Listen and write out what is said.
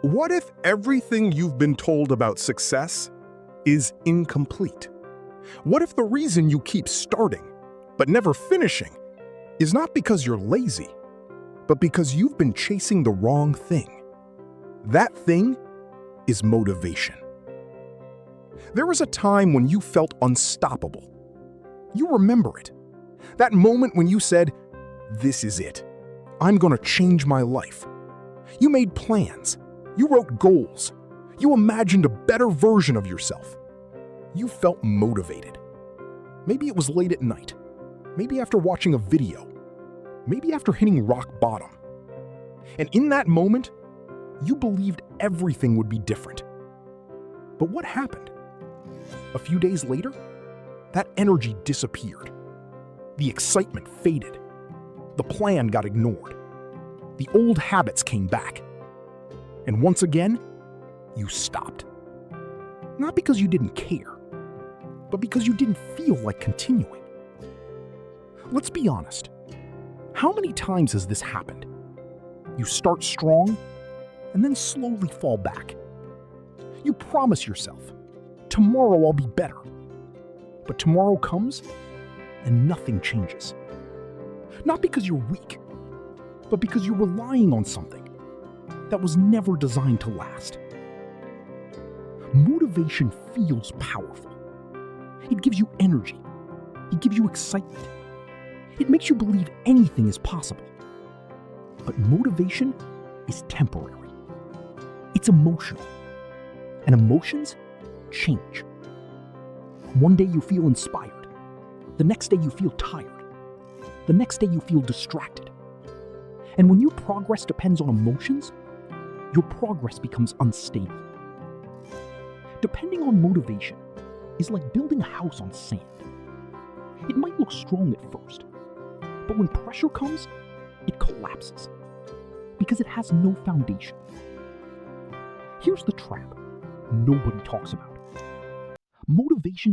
What if everything you've been told about success is incomplete? What if the reason you keep starting, but never finishing, is not because you're lazy, but because you've been chasing the wrong thing? That thing is motivation. There was a time when you felt unstoppable. You remember it. That moment when you said, "This is it. I'm gonna change my life." You made plans. You wrote goals. You imagined a better version of yourself. You felt motivated. Maybe it was late at night. Maybe after watching a video. Maybe after hitting rock bottom. And in that moment, you believed everything would be different. But what happened? A few days later, that energy disappeared. The excitement faded. The plan got ignored. The old habits came back. And once again, you stopped. Not because you didn't care, but because you didn't feel like continuing. Let's be honest. How many times has this happened? You start strong and then slowly fall back. You promise yourself, tomorrow I'll be better. But tomorrow comes and nothing changes. Not because you're weak, but because you're relying on something that was never designed to last. Motivation feels powerful. It gives you energy. It gives you excitement. It makes you believe anything is possible. But motivation is temporary. It's emotional. And emotions change. One day you feel inspired. The next day you feel tired. The next day you feel distracted. And when your progress depends on emotions, your progress becomes unstable. Depending on motivation is like building a house on sand. It might look strong at first, but when pressure comes, it collapses because it has no foundation. Here's the trap nobody talks about. Motivation